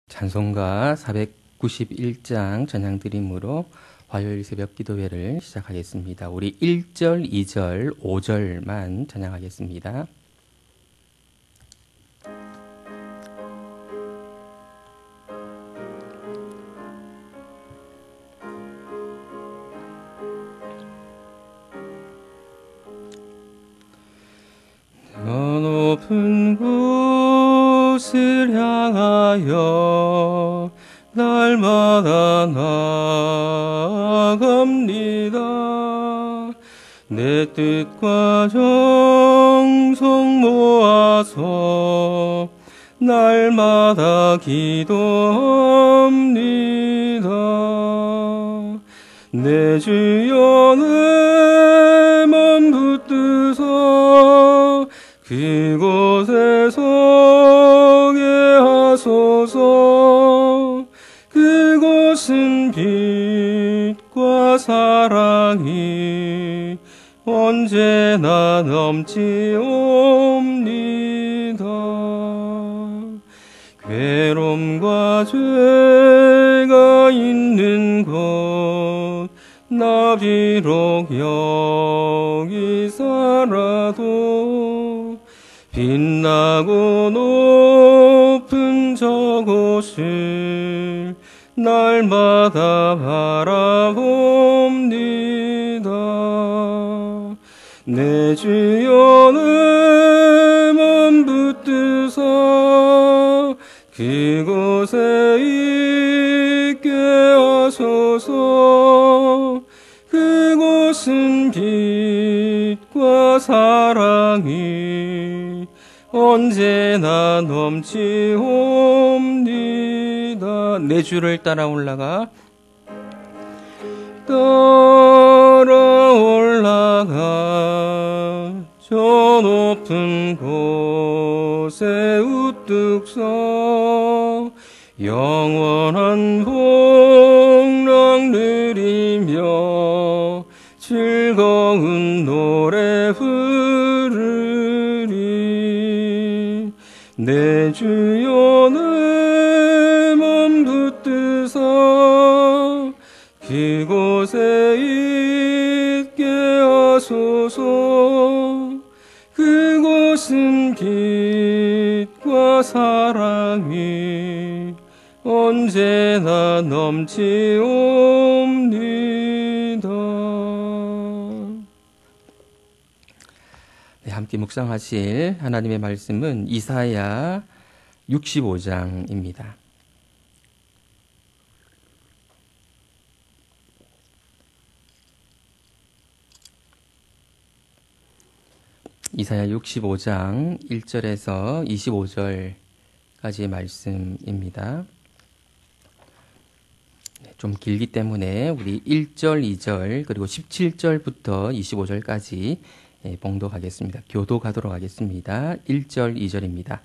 찬송가 491장 찬양드림으로 화요일 새벽 기도회를 시작하겠습니다. 우리 1절, 2절, 5절만 찬양하겠습니다. 저 높은 곳을 향하여 날마다 나아갑니다. 내 뜻과 정성 모아서 날마다 기도합니다. 내 주여 내 맘 붙드사 그곳에 서게 하소서. 그곳은 빛과 사랑이 언제나 넘치옵니다. 괴로움과 죄가 있는 곳 나 비록 여기 살아도 빛나고 높은 저곳을 날마다 바라봅니다. 내 주여 내 맘 붙드사 그곳에 있게 하소서. 그곳은 빛과 사랑이 언제나 넘치옵니다. 내 주를 따라 올라가 저 높은 곳에 우뚝 서 영원한 복락 누리며 즐거운 노래 부르리. 내 주여 내 맘 붙드사 그곳에 있게 하소서. 그곳은 빛과 사랑이 언제나 넘치옵니다. 네, 함께 묵상하실 하나님의 말씀은 이사야 65장입니다. 이사야 65장 1절에서 25절까지의 말씀입니다. 좀 길기 때문에 우리 1절, 2절 그리고 17절부터 25절까지 봉독하겠습니다. 교독하도록 하겠습니다. 1절, 2절입니다.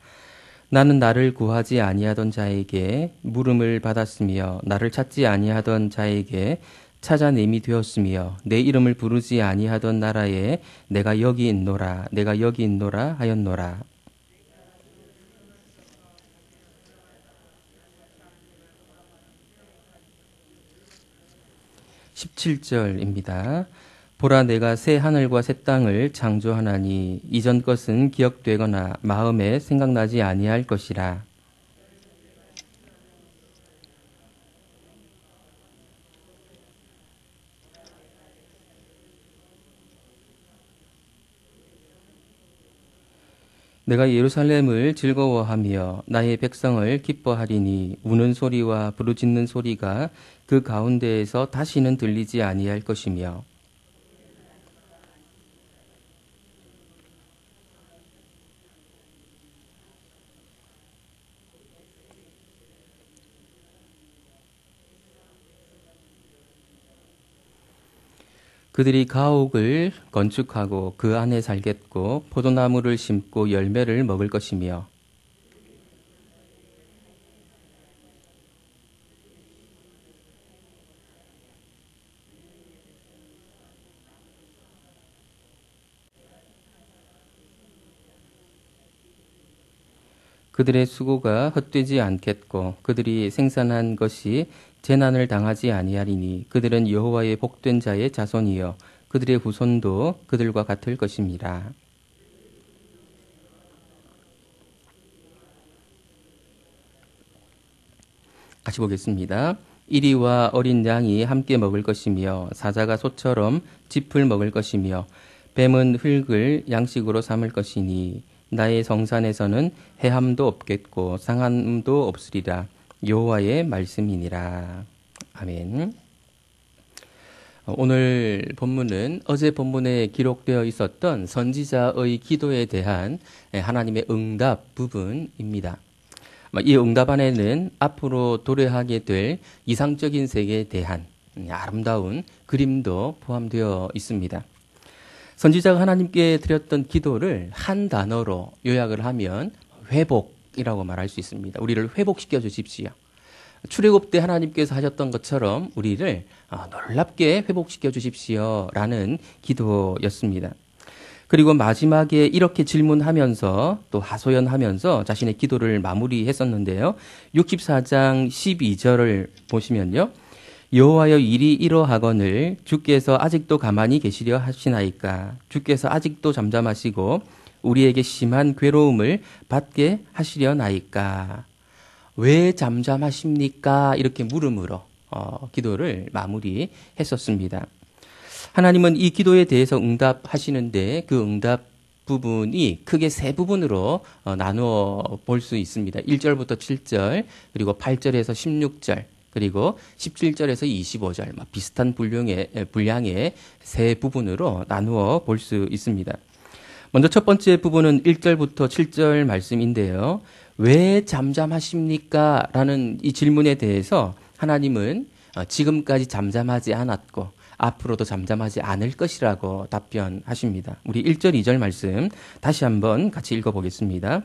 나는 나를 구하지 아니하던 자에게 물음을 받았으며 나를 찾지 아니하던 자에게 찾아냄이 되었으며 내 이름을 부르지 아니하던 나라에 내가 여기 있노라 내가 여기 있노라 하였노라. 17절입니다. 보라 내가 새 하늘과 새 땅을 창조하나니 이전 것은 기억되거나 마음에 생각나지 아니할 것이라. 내가 예루살렘을 즐거워하며 나의 백성을 기뻐하리니 우는 소리와 부르짖는 소리가 그 가운데에서 다시는 들리지 아니할 것이며 그들이 가옥을 건축하고 그 안에 살겠고 포도나무를 심고 열매를 먹을 것이며 그들의 수고가 헛되지 않겠고 그들이 생산한 것이 재난을 당하지 아니하리니 그들은 여호와의 복된 자의 자손이여 그들의 후손도 그들과 같을 것임이라. 같이 보겠습니다. 이리와 어린 양이 함께 먹을 것이며 사자가 소처럼 짚을 먹을 것이며 뱀은 흙을 양식으로 삼을 것이니 나의 성산에서는 해함도 없겠고 상함도 없으리라. 여호와의 말씀이니라. 아멘. 오늘 본문은 어제 본문에 기록되어 있었던 선지자의 기도에 대한 하나님의 응답 부분입니다. 이 응답 안에는 앞으로 도래하게 될 이상적인 세계에 대한 아름다운 그림도 포함되어 있습니다. 선지자가 하나님께 드렸던 기도를 한 단어로 요약을 하면 회복이라고 말할 수 있습니다. 우리를 회복시켜 주십시오. 출애굽 때 하나님께서 하셨던 것처럼 우리를 놀랍게 회복시켜 주십시오라는 기도였습니다. 그리고 마지막에 이렇게 질문하면서 또 하소연하면서 자신의 기도를 마무리했었는데요. 64장 12절을 보시면요. 여호와여 일이 이러하거늘 주께서 아직도 가만히 계시려 하시나이까. 주께서 아직도 잠잠하시고 우리에게 심한 괴로움을 받게 하시려나이까. 왜 잠잠하십니까? 이렇게 물음으로 기도를 마무리했었습니다. 하나님은 이 기도에 대해서 응답하시는데 그 응답 부분이 크게 세 부분으로 나누어 볼 수 있습니다. 1절부터 7절, 그리고 8절에서 16절, 그리고 17절에서 25절, 비슷한 분량의 세 부분으로 나누어 볼 수 있습니다. 먼저 첫 번째 부분은 1절부터 7절 말씀인데요. 왜 잠잠하십니까? 라는 이 질문에 대해서 하나님은 지금까지 잠잠하지 않았고 앞으로도 잠잠하지 않을 것이라고 답변하십니다. 우리 1절, 2절 말씀 다시 한번 같이 읽어보겠습니다.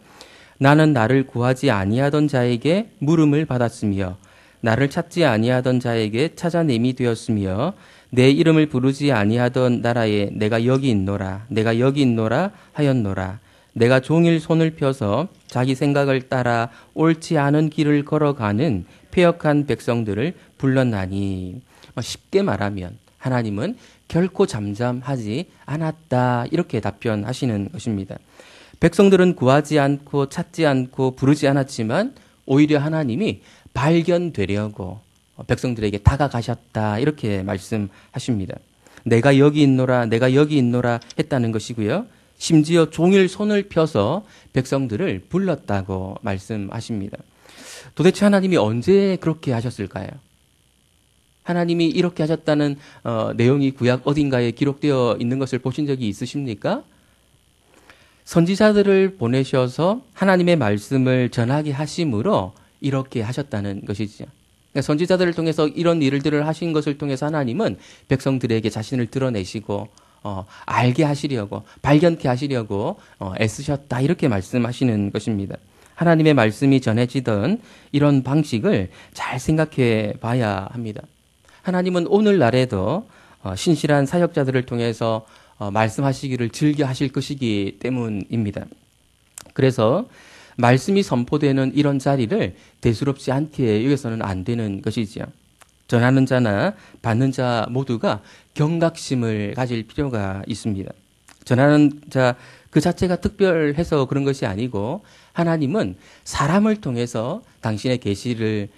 나는 나를 구하지 아니하던 자에게 물음을 받았으며 나를 찾지 아니하던 자에게 찾아냄이 되었으며 내 이름을 부르지 아니하던 나라에 내가 여기 있노라 내가 여기 있노라 하였노라. 내가 종일 손을 펴서 자기 생각을 따라 옳지 않은 길을 걸어가는 패역한 백성들을 불렀나니. 쉽게 말하면 하나님은 결코 잠잠하지 않았다 이렇게 답변하시는 것입니다. 백성들은 구하지 않고 찾지 않고 부르지 않았지만 오히려 하나님이 발견되려고 백성들에게 다가가셨다 이렇게 말씀하십니다. 내가 여기 있노라 내가 여기 있노라 했다는 것이고요. 심지어 종일 손을 펴서 백성들을 불렀다고 말씀하십니다. 도대체 하나님이 언제 그렇게 하셨을까요? 하나님이 이렇게 하셨다는 내용이 구약 어딘가에 기록되어 있는 것을 보신 적이 있으십니까? 선지자들을 보내셔서 하나님의 말씀을 전하게 하심으로 이렇게 하셨다는 것이죠. 그러니까 선지자들을 통해서 이런 일들을 하신 것을 통해서 하나님은 백성들에게 자신을 드러내시고 알게 하시려고 발견케 하시려고 애쓰셨다 이렇게 말씀하시는 것입니다. 하나님의 말씀이 전해지던 이런 방식을 잘 생각해 봐야 합니다. 하나님은 오늘날에도 신실한 사역자들을 통해서 말씀하시기를 즐겨 하실 것이기 때문입니다. 그래서 말씀이 선포되는 이런 자리를 대수롭지 않게 여기서는 안 되는 것이지요. 전하는 자나 받는 자 모두가 경각심을 가질 필요가 있습니다. 전하는 자 그 자체가 특별해서 그런 것이 아니고 하나님은 사람을 통해서 당신의 계시를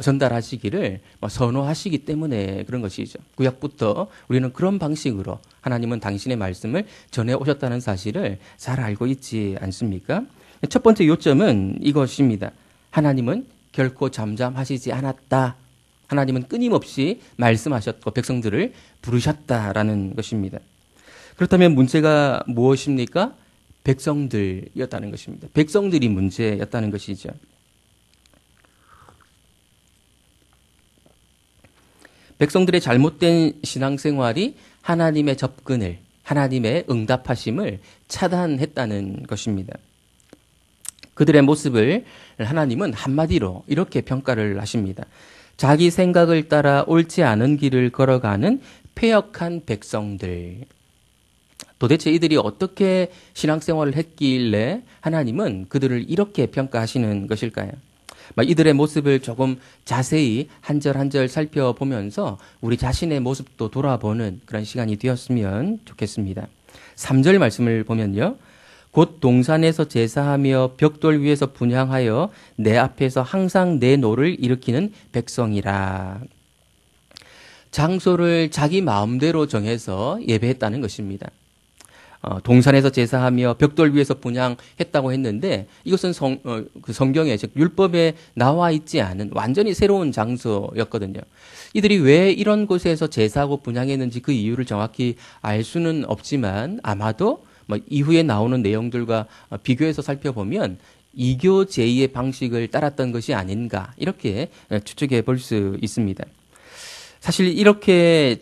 전달하시기를 선호하시기 때문에 그런 것이죠. 구약부터 우리는 그런 방식으로 하나님은 당신의 말씀을 전해 오셨다는 사실을 잘 알고 있지 않습니까? 첫 번째 요점은 이것입니다. 하나님은 결코 잠잠하시지 않았다. 하나님은 끊임없이 말씀하셨고 백성들을 부르셨다라는 것입니다. 그렇다면 문제가 무엇입니까? 백성들이었다는 것입니다. 백성들이 문제였다는 것이죠. 백성들의 잘못된 신앙생활이 하나님의 접근을, 하나님의 응답하심을 차단했다는 것입니다. 그들의 모습을 하나님은 한마디로 이렇게 평가를 하십니다. 자기 생각을 따라 옳지 않은 길을 걸어가는 패역한 백성들. 도대체 이들이 어떻게 신앙생활을 했길래 하나님은 그들을 이렇게 평가하시는 것일까요? 이들의 모습을 조금 자세히 한 절 한 절 살펴보면서 우리 자신의 모습도 돌아보는 그런 시간이 되었으면 좋겠습니다. 3절 말씀을 보면요. 곧 동산에서 제사하며 벽돌 위에서 분향하여 내 앞에서 항상 내 노를 일으키는 백성이라. 장소를 자기 마음대로 정해서 예배했다는 것입니다. 동산에서 제사하며 벽돌 위에서 분향했다고 했는데 이것은 그 성경에 즉 율법에 나와 있지 않은 완전히 새로운 장소였거든요. 이들이 왜 이런 곳에서 제사하고 분향했는지 그 이유를 정확히 알 수는 없지만 아마도 이후에 나오는 내용들과 비교해서 살펴보면 이교 제의의 방식을 따랐던 것이 아닌가 이렇게 추측해 볼 수 있습니다. 사실 이렇게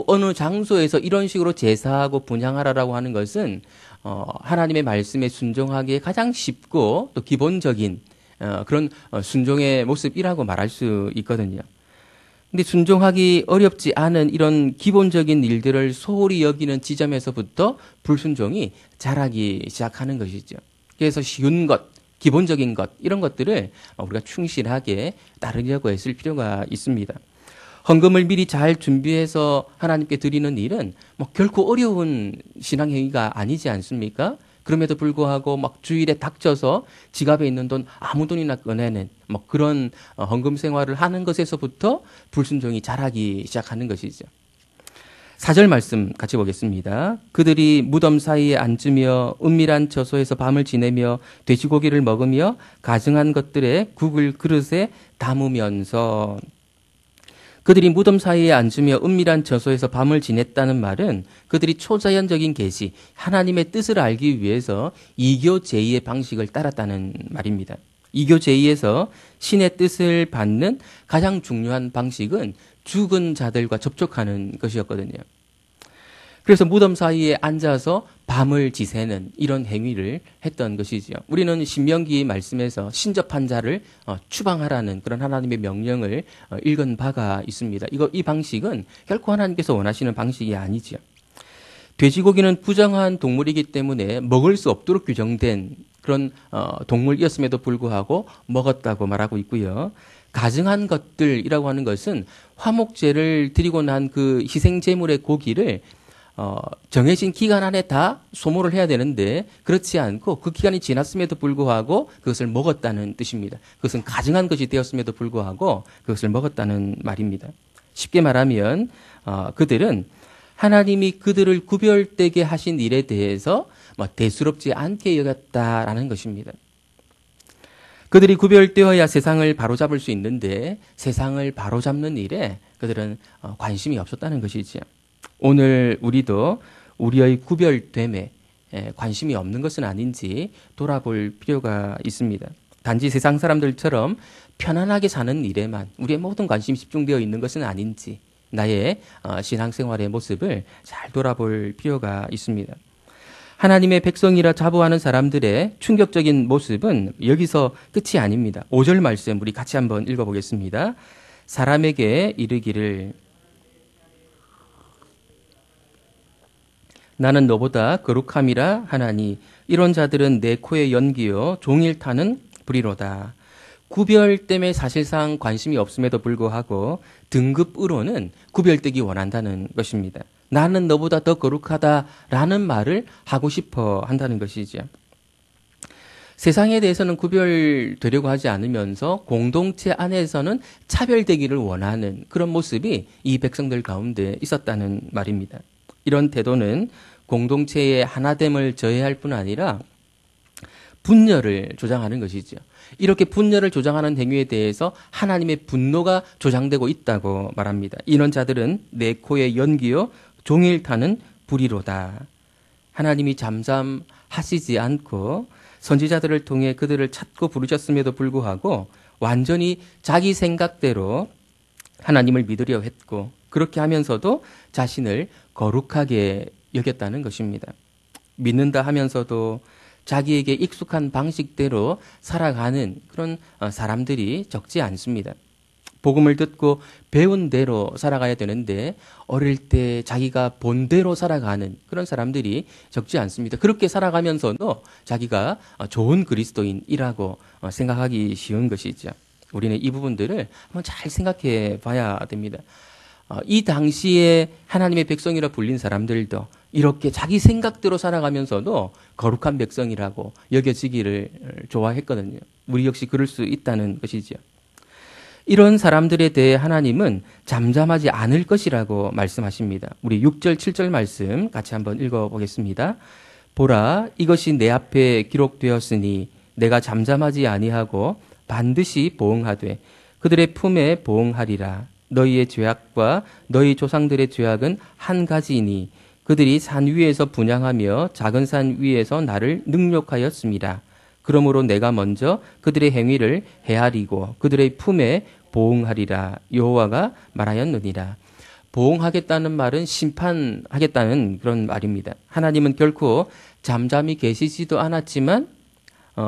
어느 장소에서 이런 식으로 제사하고 분향하라라고 하는 것은 하나님의 말씀에 순종하기에 가장 쉽고 또 기본적인 그런 순종의 모습이라고 말할 수 있거든요. 근데 순종하기 어렵지 않은 이런 기본적인 일들을 소홀히 여기는 지점에서부터 불순종이 자라기 시작하는 것이죠. 그래서 쉬운 것, 기본적인 것 이런 것들을 우리가 충실하게 따르려고 했을 필요가 있습니다. 헌금을 미리 잘 준비해서 하나님께 드리는 일은 결코 어려운 신앙행위가 아니지 않습니까? 그럼에도 불구하고 주일에 닥쳐서 지갑에 있는 돈 아무 돈이나 꺼내는 그런 헌금 생활을 하는 것에서부터 불순종이 자라기 시작하는 것이죠. 4절 말씀 같이 보겠습니다. 그들이 무덤 사이에 앉으며 은밀한 처소에서 밤을 지내며 돼지고기를 먹으며 가증한 것들에 국을 그릇에 담으면서. 그들이 무덤 사이에 앉으며 은밀한 처소에서 밤을 지냈다는 말은 그들이 초자연적인 계시, 하나님의 뜻을 알기 위해서 이교 제의의 방식을 따랐다는 말입니다. 이교 제의에서 신의 뜻을 받는 가장 중요한 방식은 죽은 자들과 접촉하는 것이었거든요. 그래서 무덤 사이에 앉아서 밤을 지새는 이런 행위를 했던 것이지요. 우리는 신명기 말씀에서 신접한 자를 추방하라는 그런 하나님의 명령을 읽은 바가 있습니다. 이 방식은 결코 하나님께서 원하시는 방식이 아니지요. 돼지고기는 부정한 동물이기 때문에 먹을 수 없도록 규정된 그런 동물이었음에도 불구하고 먹었다고 말하고 있고요. 가증한 것들이라고 하는 것은 화목제를 드리고 난 그 희생 제물의 고기를 정해진 기간 안에 다 소모를 해야 되는데 그렇지 않고 그 기간이 지났음에도 불구하고 그것을 먹었다는 뜻입니다. 그것은 가증한 것이 되었음에도 불구하고 그것을 먹었다는 말입니다. 쉽게 말하면 그들은 하나님이 그들을 구별되게 하신 일에 대해서 대수롭지 않게 여겼다라는 것입니다. 그들이 구별되어야 세상을 바로잡을 수 있는데 세상을 바로잡는 일에 그들은 관심이 없었다는 것이지요. 오늘 우리도 우리의 구별됨에 관심이 없는 것은 아닌지 돌아볼 필요가 있습니다. 단지 세상 사람들처럼 편안하게 사는 일에만 우리의 모든 관심이 집중되어 있는 것은 아닌지 나의 신앙생활의 모습을 잘 돌아볼 필요가 있습니다. 하나님의 백성이라 자부하는 사람들의 충격적인 모습은 여기서 끝이 아닙니다. 5절 말씀 우리 같이 한번 읽어보겠습니다. 사람에게 이르기를 나는 너보다 거룩함이라 하나니 이런 자들은 내 코에 연기요 종일 타는 불이로다. 구별됨에 사실상 관심이 없음에도 불구하고 등급으로는 구별되기 원한다는 것입니다. 나는 너보다 더 거룩하다라는 말을 하고 싶어 한다는 것이죠. 세상에 대해서는 구별되려고 하지 않으면서 공동체 안에서는 차별되기를 원하는 그런 모습이 이 백성들 가운데 있었다는 말입니다. 이런 태도는 공동체의 하나됨을 저해할 뿐 아니라 분열을 조장하는 것이죠. 이렇게 분열을 조장하는 행위에 대해서 하나님의 분노가 조장되고 있다고 말합니다. 이런 자들은 내 코에 연기요 종일 타는 불이로다. 하나님이 잠잠하시지 않고 선지자들을 통해 그들을 찾고 부르셨음에도 불구하고 완전히 자기 생각대로 하나님을 믿으려 했고 그렇게 하면서도 자신을 거룩하게 여겼다는 것입니다. 믿는다 하면서도 자기에게 익숙한 방식대로 살아가는 그런 사람들이 적지 않습니다. 복음을 듣고 배운 대로 살아가야 되는데 어릴 때 자기가 본 대로 살아가는 그런 사람들이 적지 않습니다. 그렇게 살아가면서도 자기가 좋은 그리스도인이라고 생각하기 쉬운 것이죠. 우리는 이 부분들을 한번 잘 생각해 봐야 됩니다. 이 당시에 하나님의 백성이라 불린 사람들도 이렇게 자기 생각대로 살아가면서도 거룩한 백성이라고 여겨지기를 좋아했거든요. 우리 역시 그럴 수 있다는 것이죠. 이런 사람들에 대해 하나님은 잠잠하지 않을 것이라고 말씀하십니다. 우리 6절, 7절 말씀 같이 한번 읽어보겠습니다. 보라, 이것이 내 앞에 기록되었으니 내가 잠잠하지 아니하고 반드시 보응하되 그들의 품에 보응하리라. 너희의 죄악과 너희 조상들의 죄악은 한 가지이니 그들이 산 위에서 분향하며 작은 산 위에서 나를 능욕하였습니다. 그러므로 내가 먼저 그들의 행위를 헤아리고 그들의 품에 보응하리라. 여호와가 말하였느니라. 보응하겠다는 말은 심판하겠다는 그런 말입니다. 하나님은 결코 잠잠히 계시지도 않았지만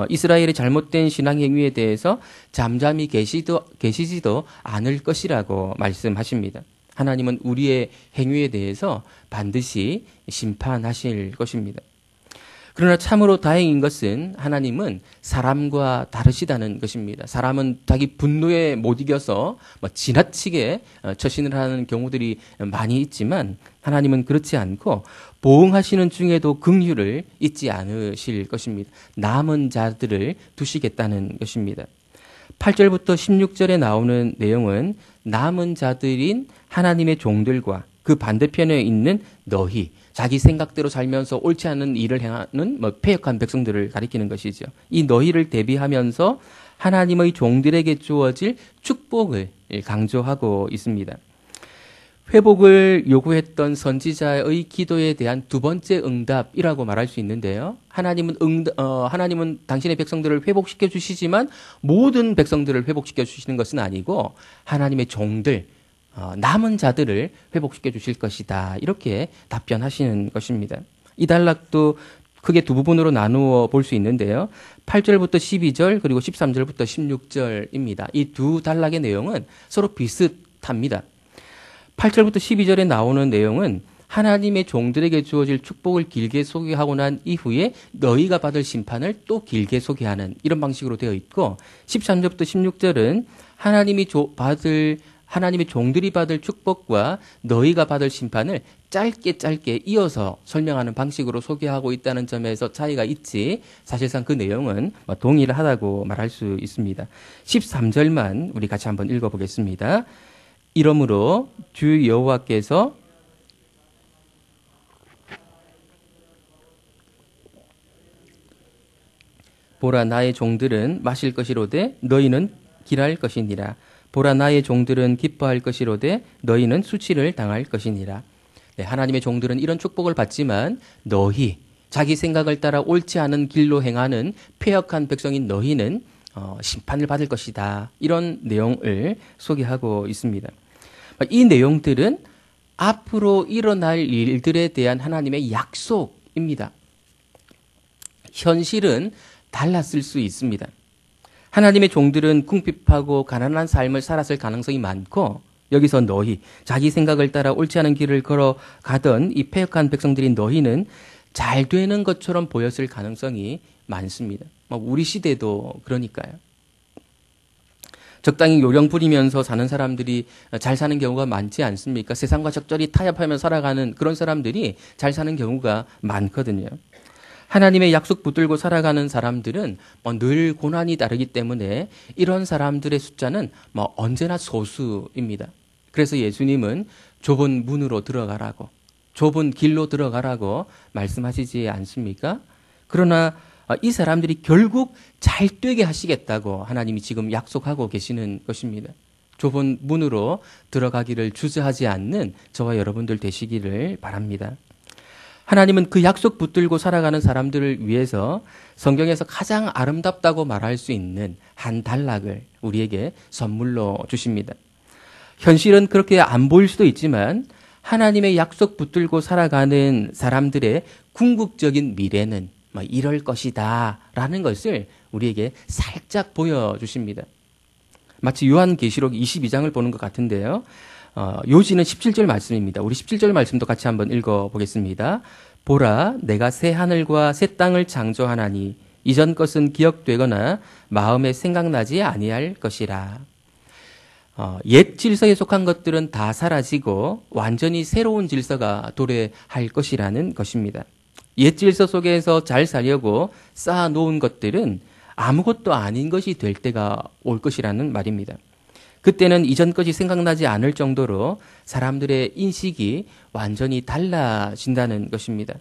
이스라엘의 잘못된 신앙 행위에 대해서 잠잠히 계시지도 않을 것이라고 말씀하십니다. 하나님은 우리의 행위에 대해서 반드시 심판하실 것입니다. 그러나 참으로 다행인 것은 하나님은 사람과 다르시다는 것입니다. 사람은 자기 분노에 못 이겨서 지나치게 처신을 하는 경우들이 많이 있지만 하나님은 그렇지 않고 보응하시는 중에도 긍휼을 잊지 않으실 것입니다. 남은 자들을 두시겠다는 것입니다. 8절부터 16절에 나오는 내용은 남은 자들인 하나님의 종들과 그 반대편에 있는 너희, 자기 생각대로 살면서 옳지 않은 일을 행하는 패역한 백성들을 가리키는 것이죠. 이 너희를 대비하면서 하나님의 종들에게 주어질 축복을 강조하고 있습니다. 회복을 요구했던 선지자의 기도에 대한 두 번째 응답이라고 말할 수 있는데요. 하나님은 당신의 백성들을 회복시켜 주시지만 모든 백성들을 회복시켜 주시는 것은 아니고 하나님의 종들, 남은 자들을 회복시켜 주실 것이다. 이렇게 답변하시는 것입니다. 이 단락도 크게 두 부분으로 나누어 볼 수 있는데요. 8절부터 12절 그리고 13절부터 16절입니다. 이 두 단락의 내용은 서로 비슷합니다. 8절부터 12절에 나오는 내용은 하나님의 종들에게 주어질 축복을 길게 소개하고 난 이후에 너희가 받을 심판을 또 길게 소개하는 이런 방식으로 되어 있고 13절부터 16절은 하나님의 종들이 받을 축복과 너희가 받을 심판을 짧게 이어서 설명하는 방식으로 소개하고 있다는 점에서 차이가 있지 사실상 그 내용은 동일하다고 말할 수 있습니다. 13절만 우리 같이 한번 읽어보겠습니다. 이러므로 주 여호와께서 보라 나의 종들은 마실 것이로되 너희는 길할 것이니라. 보라 나의 종들은 기뻐할 것이로되 너희는 수치를 당할 것이니라. 네, 하나님의 종들은 이런 축복을 받지만 너희, 자기 생각을 따라 옳지 않은 길로 행하는 패역한 백성인 너희는 심판을 받을 것이다. 이런 내용을 소개하고 있습니다. 이 내용들은 앞으로 일어날 일들에 대한 하나님의 약속입니다. 현실은 달랐을 수 있습니다. 하나님의 종들은 궁핍하고 가난한 삶을 살았을 가능성이 많고 여기서 너희, 자기 생각을 따라 옳지 않은 길을 걸어가던 이 패역한 백성들인 너희는 잘 되는 것처럼 보였을 가능성이 많습니다. 우리 시대도 그러니까요. 적당히 요령 부리면서 사는 사람들이 잘 사는 경우가 많지 않습니까? 세상과 적절히 타협하며 살아가는 그런 사람들이 잘 사는 경우가 많거든요. 하나님의 약속 붙들고 살아가는 사람들은 늘 고난이 다르기 때문에 이런 사람들의 숫자는 언제나 소수입니다. 그래서 예수님은 좁은 문으로 들어가라고, 좁은 길로 들어가라고 말씀하시지 않습니까? 그러나 이 사람들이 결국 잘 되게 하시겠다고 하나님이 지금 약속하고 계시는 것입니다. 좁은 문으로 들어가기를 주저하지 않는 저와 여러분들 되시기를 바랍니다. 하나님은 그 약속 붙들고 살아가는 사람들을 위해서 성경에서 가장 아름답다고 말할 수 있는 한 단락을 우리에게 선물로 주십니다. 현실은 그렇게 안 보일 수도 있지만 하나님의 약속 붙들고 살아가는 사람들의 궁극적인 미래는 이럴 것이다 라는 것을 우리에게 살짝 보여주십니다. 마치 요한계시록 22장을 보는 것 같은데요. 요지는 17절 말씀입니다. 우리 17절 말씀도 같이 한번 읽어보겠습니다. 보라, 내가 새 하늘과 새 땅을 창조하나니 이전 것은 기억되거나 마음에 생각나지 아니할 것이라. 옛 질서에 속한 것들은 다 사라지고 완전히 새로운 질서가 도래할 것이라는 것입니다. 옛 질서 속에서 잘 살려고 쌓아놓은 것들은 아무것도 아닌 것이 될 때가 올 것이라는 말입니다. 그때는 이전 것이 생각나지 않을 정도로 사람들의 인식이 완전히 달라진다는 것입니다.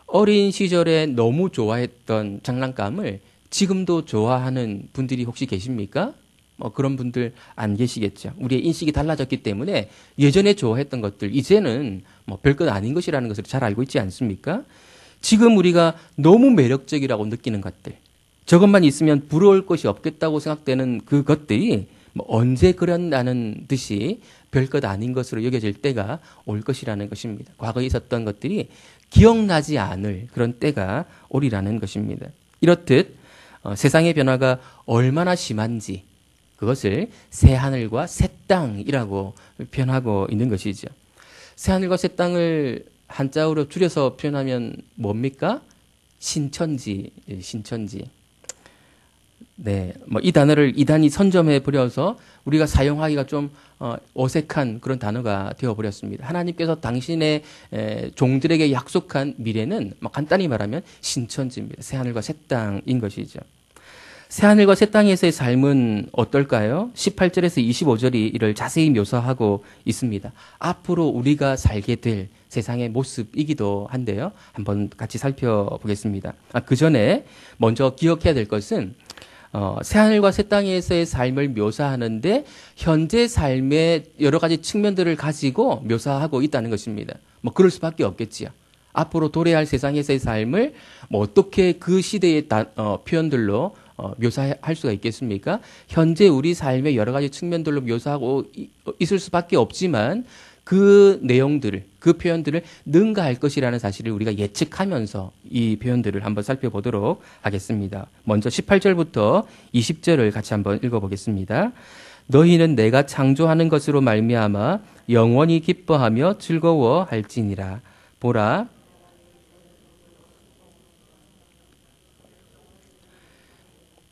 어린 시절에 너무 좋아했던 장난감을 지금도 좋아하는 분들이 혹시 계십니까? 그런 분들 안 계시겠죠. 우리의 인식이 달라졌기 때문에 예전에 좋아했던 것들 이제는 별것 아닌 것이라는 것을 잘 알고 있지 않습니까? 지금 우리가 너무 매력적이라고 느끼는 것들, 저것만 있으면 부러울 것이 없겠다고 생각되는 그 것들이 언제 그랬나는 듯이 별것 아닌 것으로 여겨질 때가 올 것이라는 것입니다. 과거에 있었던 것들이 기억나지 않을 그런 때가 오리라는 것입니다. 이렇듯 세상의 변화가 얼마나 심한지 그것을 새 하늘과 새 땅이라고 표현하고 있는 것이죠. 새 하늘과 새 땅을 한자어로 줄여서 표현하면 뭡니까? 신천지. 네, 이 단어를 이단이 선점해 버려서 우리가 사용하기가 좀 어색한 그런 단어가 되어 버렸습니다. 하나님께서 당신의 종들에게 약속한 미래는 간단히 말하면 신천지입니다. 새 하늘과 새 땅인 것이죠. 새 하늘과 새 땅에서의 삶은 어떨까요? 18절에서 25절이 이를 자세히 묘사하고 있습니다. 앞으로 우리가 살게 될 세상의 모습이기도 한데요. 한번 같이 살펴보겠습니다. 그 전에 먼저 기억해야 될 것은 새 하늘과 새 땅에서의 삶을 묘사하는데 현재 삶의 여러 가지 측면들을 가지고 묘사하고 있다는 것입니다. 그럴 수밖에 없겠지요. 앞으로 도래할 세상에서의 삶을 어떻게 그 시대의 표현들로 묘사할 수가 있겠습니까? 현재 우리 삶의 여러 가지 측면들로 묘사하고 있을 수밖에 없지만 그 내용들을, 그 표현들을 능가할 것이라는 사실을 우리가 예측하면서 이 표현들을 한번 살펴보도록 하겠습니다. 먼저 18절부터 20절을 같이 한번 읽어보겠습니다. 너희는 내가 창조하는 것으로 말미암아 영원히 기뻐하며 즐거워할지니라. 보라,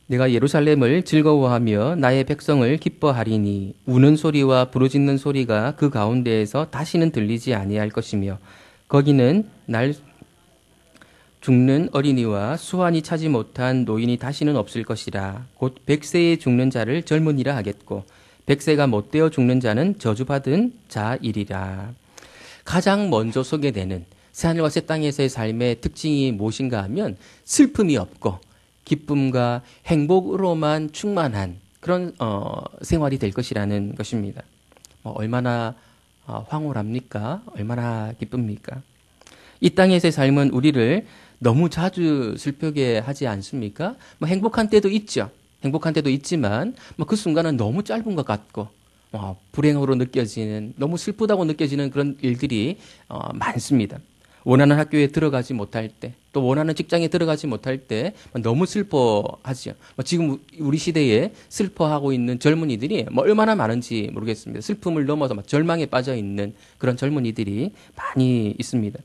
내가 예루살렘을 즐거워하며 나의 백성을 기뻐하리니 우는 소리와 부르짖는 소리가 그 가운데에서 다시는 들리지 아니할 것이며 거기는 날 죽는 어린이와 수완이 차지 못한 노인이 다시는 없을 것이라. 곧 100세에 죽는 자를 젊은이라 하겠고 100세가 못되어 죽는 자는 저주받은 자이리라. 가장 먼저 소개되는 새하늘과 새 땅에서의 삶의 특징이 무엇인가 하면 슬픔이 없고 기쁨과 행복으로만 충만한 그런 생활이 될 것이라는 것입니다. 얼마나 황홀합니까? 얼마나 기쁩니까? 이 땅에서의 삶은 우리를 너무 자주 슬프게 하지 않습니까? 행복한 때도 있죠. 행복한 때도 있지만 그 순간은 너무 짧은 것 같고 불행으로 느껴지는, 너무 슬프다고 느껴지는 그런 일들이 많습니다. 원하는 학교에 들어가지 못할 때, 또 원하는 직장에 들어가지 못할 때 너무 슬퍼하죠. 지금 우리 시대에 슬퍼하고 있는 젊은이들이 얼마나 많은지 모르겠습니다. 슬픔을 넘어서 절망에 빠져 있는 그런 젊은이들이 많이 있습니다.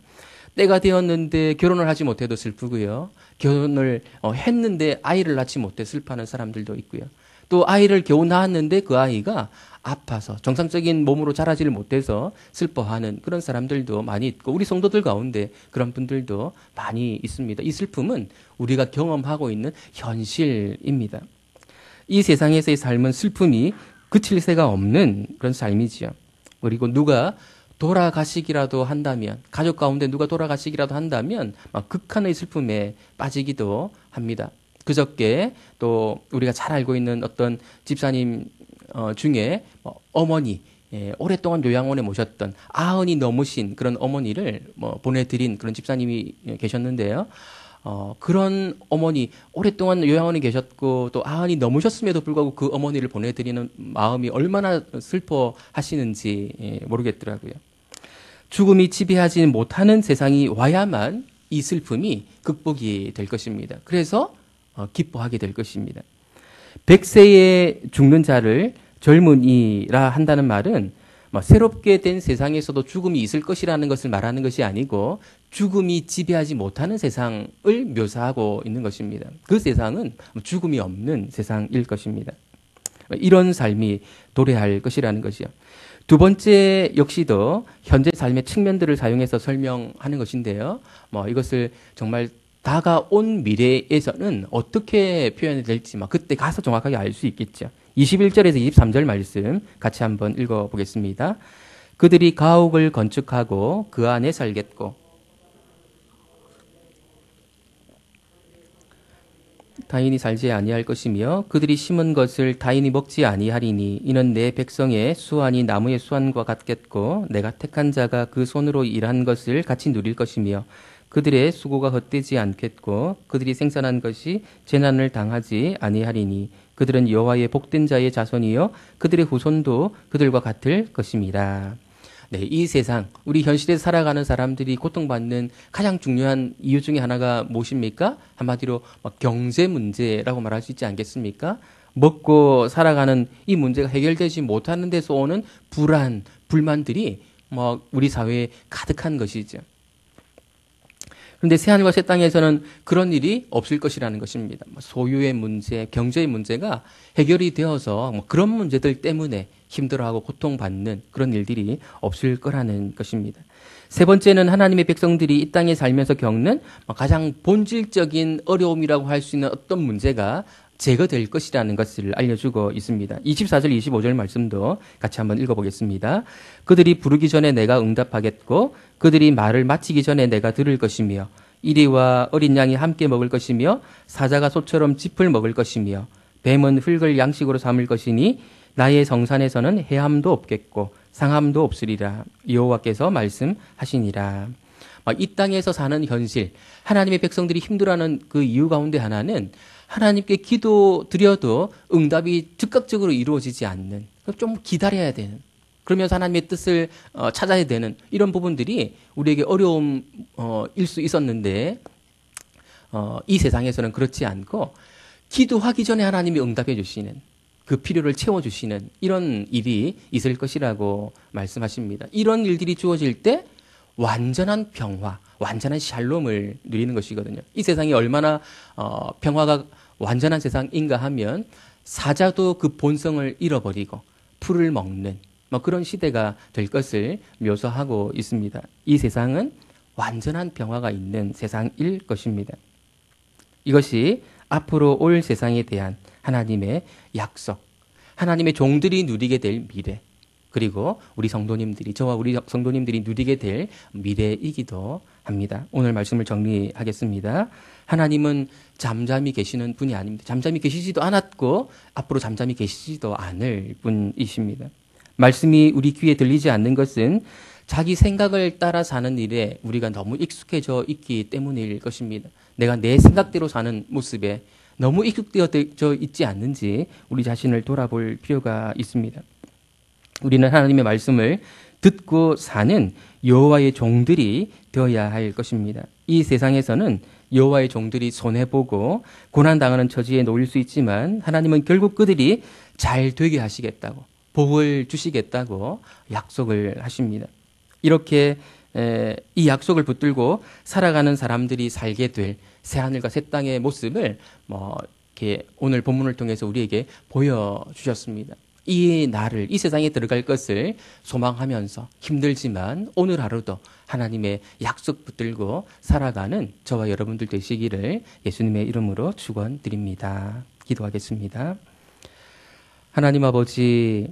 때가 되었는데 결혼을 하지 못해도 슬프고요. 결혼을 했는데 아이를 낳지 못해 슬퍼하는 사람들도 있고요. 또 아이를 겨우 낳았는데 그 아이가 아파서 정상적인 몸으로 자라지를 못해서 슬퍼하는 그런 사람들도 많이 있고 우리 성도들 가운데 그런 분들도 많이 있습니다. 이 슬픔은 우리가 경험하고 있는 현실입니다. 이 세상에서의 삶은 슬픔이 그칠 새가 없는 그런 삶이지요. 그리고 누가 돌아가시기라도 한다면, 가족 가운데 누가 돌아가시기라도 한다면 극한의 슬픔에 빠지기도 합니다. 그저께 또 우리가 잘 알고 있는 어떤 집사님 중에 어머니, 오랫동안 요양원에 모셨던 아흔이 넘으신 그런 어머니를 보내드린 그런 집사님이 계셨는데요. 그런 어머니, 오랫동안 요양원에 계셨고 또 아흔이 넘으셨음에도 불구하고 그 어머니를 보내드리는 마음이 얼마나 슬퍼하시는지 모르겠더라고요. 죽음이 지배하지 못하는 세상이 와야만 이 슬픔이 극복이 될 것입니다. 그래서 기뻐하게 될 것입니다. 100세에 죽는 자를 젊은이라 한다는 말은 새롭게 된 세상에서도 죽음이 있을 것이라는 것을 말하는 것이 아니고 죽음이 지배하지 못하는 세상을 묘사하고 있는 것입니다. 그 세상은 죽음이 없는 세상일 것입니다. 이런 삶이 도래할 것이라는 것이요. 두 번째 역시도 현재 삶의 측면들을 사용해서 설명하는 것인데요. 이것을 정말 다가온 미래에서는 어떻게 표현이 될지 그때 가서 정확하게 알 수 있겠죠. 21절에서 23절 말씀 같이 한번 읽어보겠습니다. 그들이 가옥을 건축하고 그 안에 살겠고 타인이 살지 아니할 것이며 그들이 심은 것을 타인이 먹지 아니하리니 이는 내 백성의 수완이 나무의 수완과 같겠고 내가 택한 자가 그 손으로 일한 것을 같이 누릴 것이며 그들의 수고가 헛되지 않겠고 그들이 생산한 것이 재난을 당하지 아니하리니 그들은 여호와의 복된 자의 자손이요 그들의 후손도 그들과 같을 것입니다. 네, 이 세상 우리 현실에 살아가는 사람들이 고통받는 가장 중요한 이유 중에 하나가 무엇입니까? 한마디로 경제 문제라고 말할 수 있지 않겠습니까? 먹고 살아가는 이 문제가 해결되지 못하는 데서 오는 불안, 불만들이 우리 사회에 가득한 것이죠. 그런데 새하늘과 새 땅에서는 그런 일이 없을 것이라는 것입니다. 소유의 문제, 경제의 문제가 해결이 되어서 그런 문제들 때문에 힘들어하고 고통받는 그런 일들이 없을 거라는 것입니다. 세 번째는 하나님의 백성들이 이 땅에 살면서 겪는 가장 본질적인 어려움이라고 할 수 있는 어떤 문제가 제거될 것이라는 것을 알려주고 있습니다. 24절, 25절 말씀도 같이 한번 읽어보겠습니다. 그들이 부르기 전에 내가 응답하겠고 그들이 말을 마치기 전에 내가 들을 것이며 이리와 어린 양이 함께 먹을 것이며 사자가 소처럼 짚을 먹을 것이며 뱀은 흙을 양식으로 삼을 것이니 나의 성산에서는 해함도 없겠고 상함도 없으리라 여호와께서 말씀하시니라. 이 땅에서 사는 현실, 하나님의 백성들이 힘들어하는 그 이유 가운데 하나는 하나님께 기도드려도 응답이 즉각적으로 이루어지지 않는, 좀 기다려야 되는, 그러면서 하나님의 뜻을 찾아야 되는 이런 부분들이 우리에게 어려움일 수 있었는데 이 세상에서는 그렇지 않고 기도하기 전에 하나님이 응답해 주시는, 그 필요를 채워주시는 이런 일이 있을 것이라고 말씀하십니다. 이런 일들이 주어질 때 완전한 평화, 완전한 샬롬을 누리는 것이거든요. 이 세상이 얼마나 평화가 완전한 세상인가 하면 사자도 그 본성을 잃어버리고 풀을 먹는 그런 시대가 될 것을 묘사하고 있습니다. 이 세상은 완전한 평화가 있는 세상일 것입니다. 이것이 앞으로 올 세상에 대한 하나님의 약속, 하나님의 종들이 누리게 될 미래, 그리고 우리 성도님들이, 저와 우리 성도님들이 누리게 될 미래이기도 합니다. 오늘 말씀을 정리하겠습니다. 하나님은 잠잠히 계시는 분이 아닙니다. 잠잠히 계시지도 않았고 앞으로 잠잠히 계시지도 않을 분이십니다. 말씀이 우리 귀에 들리지 않는 것은 자기 생각을 따라 사는 일에 우리가 너무 익숙해져 있기 때문일 것입니다. 내가 내 생각대로 사는 모습에 너무 익숙되어져 있지 않는지 우리 자신을 돌아볼 필요가 있습니다. 우리는 하나님의 말씀을 듣고 사는 여호와의 종들이 되어야 할 것입니다. 이 세상에서는 여호와의 종들이 손해보고 고난당하는 처지에 놓일 수 있지만 하나님은 결국 그들이 잘 되게 하시겠다고, 복을 주시겠다고 약속을 하십니다. 이렇게 이 약속을 붙들고 살아가는 사람들이 살게 될 새하늘과 새 땅의 모습을 이렇게 오늘 본문을 통해서 우리에게 보여주셨습니다. 이 날을, 이 세상에 들어갈 것을 소망하면서 힘들지만 오늘 하루도 하나님의 약속 붙들고 살아가는 저와 여러분들 되시기를 예수님의 이름으로 축원드립니다. 기도하겠습니다. 하나님 아버지,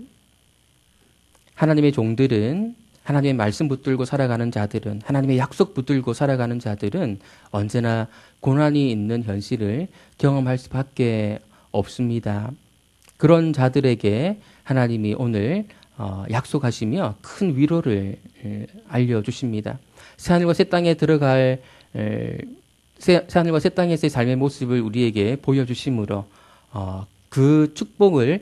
하나님의 종들은, 하나님의 말씀 붙들고 살아가는 자들은, 하나님의 약속 붙들고 살아가는 자들은 언제나 고난이 있는 현실을 경험할 수밖에 없습니다. 그런 자들에게 하나님이 오늘 약속하시며 큰 위로를 알려주십니다. 새하늘과 새 땅에 들어갈 새하늘과 새 땅에서의 삶의 모습을 우리에게 보여주심으로 그 축복을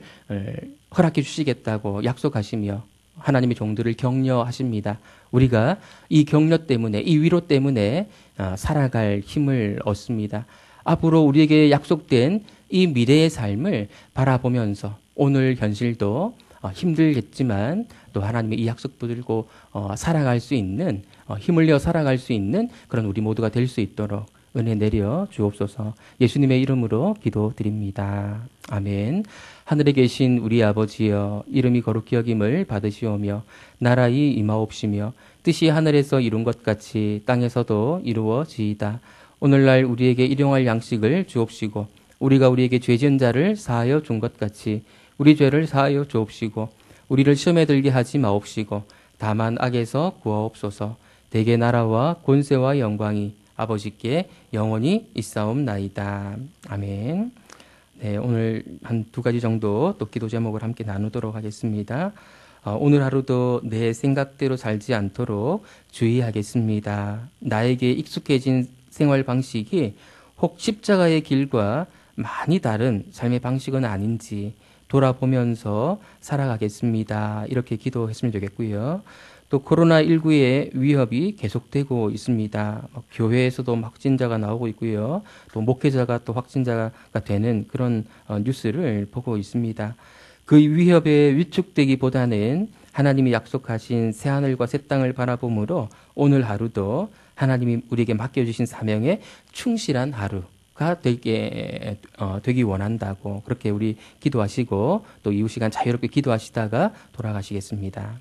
허락해 주시겠다고 약속하시며 하나님의 종들을 격려하십니다. 우리가 이 격려 때문에, 이 위로 때문에 살아갈 힘을 얻습니다. 앞으로 우리에게 약속된 이 미래의 삶을 바라보면서 오늘 현실도 힘들겠지만 또 하나님의 이 약속 붙들고 살아갈 수 있는 힘을 내어 살아갈 수 있는 그런 우리 모두가 될 수 있도록 은혜 내려 주옵소서. 예수님의 이름으로 기도드립니다. 아멘. 하늘에 계신 우리 아버지여, 이름이 거룩히 여김을 받으시오며 나라의 임하옵시며 뜻이 하늘에서 이룬 것 같이 땅에서도 이루어지이다. 오늘날 우리에게 일용할 양식을 주옵시고 우리가 우리에게 죄 지은 자를 사하여 준 것 같이 우리 죄를 사하여 주옵시고 우리를 시험에 들게 하지 마옵시고 다만 악에서 구하옵소서. 대개 나라와 권세와 영광이 아버지께 영원히 있사옵나이다. 아멘. 네, 오늘 한 두 가지 정도 또 기도 제목을 함께 나누도록 하겠습니다. 오늘 하루도 내 생각대로 살지 않도록 주의하겠습니다. 나에게 익숙해진 생활 방식이 혹 십자가의 길과 많이 다른 삶의 방식은 아닌지 돌아보면서 살아가겠습니다. 이렇게 기도했으면 되겠고요. 또 코로나19의 위협이 계속되고 있습니다. 교회에서도 확진자가 나오고 있고요. 또 목회자가 또 확진자가 되는 그런 뉴스를 보고 있습니다. 그 위협에 위축되기보다는 하나님이 약속하신 새하늘과 새 땅을 바라보므로 오늘 하루도 하나님이 우리에게 맡겨주신 사명에 충실한 하루가 되기 원한다고 그렇게 우리 기도하시고 또 이후 시간 자유롭게 기도하시다가 돌아가시겠습니다.